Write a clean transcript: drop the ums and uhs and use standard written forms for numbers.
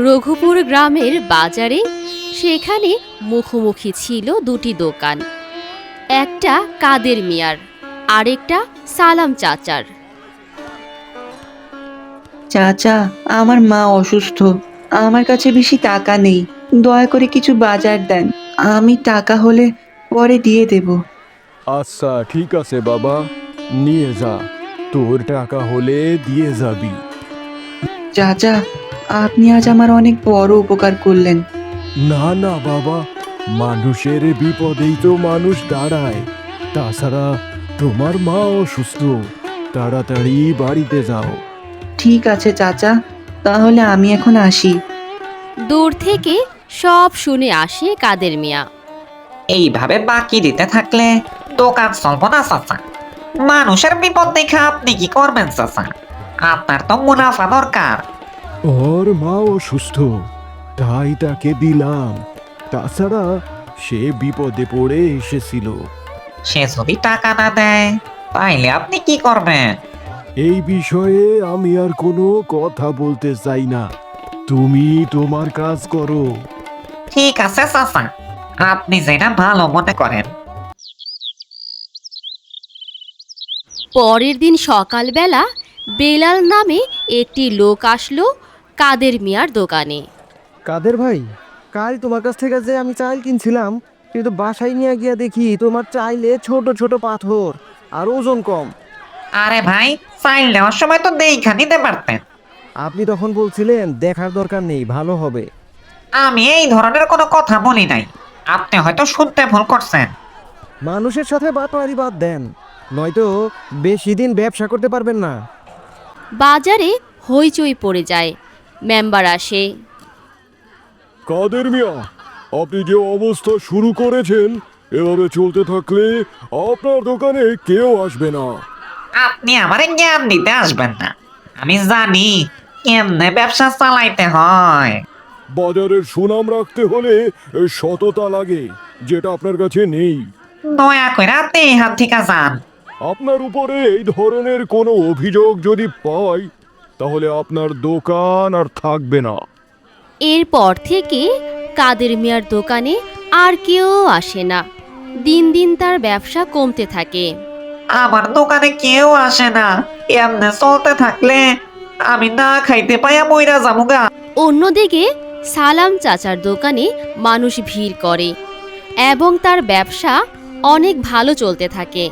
রঘুপুর গ্রামের বাজারে সেখানে মুখোমুখি ছিল দুটি দোকান, একটা কাদের মিয়ার, আরেকটা সালাম চাচার। চাচা, আমার মা অসুস্থ, আমার কাছে বেশি টাকা নেই, দয়া করে কিছু বাজার দেন, আমি টাকা হলে পরে দিয়ে দেব। আচ্ছা ঠিক আছে বাবা, নিয়ে যা, তোর টাকা হলে দিয়ে যাবি। চাচা, আপনি আজ আমার অনেক বড় উপকার করলেন। না না বাবা, মানুষের বিপদেই তো মানুষ দাঁড়ায়। তাছাড়া তোমার মা অসুস্থ, তাড়াতাড়ি বাড়িতে যাও। ঠিক আছে চাচা, তাহলে আমি এখন আসি। দূর থেকে সব শুনে আসে কাদের মিয়া। এইভাবে বাকি দিতে থাকলে দোকান চলবো না চাচা। মানুষের বিপদ দেখে আপনি কি করবেন চাচা? আপনার তো মুনাফা দরকার। ওর মা অসুস্থ, তাই তাকে দিলাম। তাছাড়া সে বিপদে পড়ে এসেছিল। সে যদি টাকা না দেয় তাইলে আপনি কি করবেন? এই বিষয়ে আমি আর কোনো কথা বলতে চাই না, তুমি তোমার কাজ করো। ঠিক আছে চাচা, আপনি যেটা ভালো মনে করেন। পরের দিন সকালবেলা বেলাল নামে একটি লোক আসলো কাদের মিয়ার দোকানে। কাদের ভাই, কাল তোমার কাছ থেকে যে আমি চাল কিনছিলাম, কিন্তু বাসায় নিয়ে গিয়ে দেখি তোমার চাইলে ছোট ছোট পাথর আর ওজন কম। আরে ভাই, চাইল নেওয়ার সময় তো দেখা নিতে পারতেন। আপনি তখন বলছিলেন দেখার দরকার নেই, ভালো হবে। আমি এই ধরনের কোনো কথা বলি নাই, আপনি হয়তো শুনতে ভুল করছেন। মানুষের সাথে বাটমারি বাদ দেন, নয়তো বেশি দিন ব্যবসা করতে পারবেন না। বাজারে হইচই পড়ে যায়। মেম্বার আসে। কাদের মিয়া, আপনি যে অবস্থা শুরু করেছেন, এভাবে চলতে থাকলে আপনার দোকানে কেউ আসবে না। আপনি আমারে জ্ঞান দিতে আসবেন না, আমি জানি কেমনে ব্যবসা চালাইতে হয়। বাজারের সুনাম রাখতে হলে সততা লাগে, যেটা আপনার কাছে নেই। দয়া করে আপনি এখান থেকে যান। আপনার উপরে এই ধরনের কোনো অভিযোগ যদি পাই, তাহলে আপনার দোকান আর থাকবে না। এরপর থেকে কাদের মিয়ার দোকানে আর কেউ আসে না। দিন দিন তার ব্যবসা কমতে থাকে। আমার দোকানে কেউ আসে না, এমনে চলতে থাকলে আমি না খাইতে পাইয়া মইরা যামুগা। অন্যদিকে সালাম চাচার দোকানে মানুষ ভিড় করে এবং তার ব্যবসা অনেক ভালো চলতে থাকে।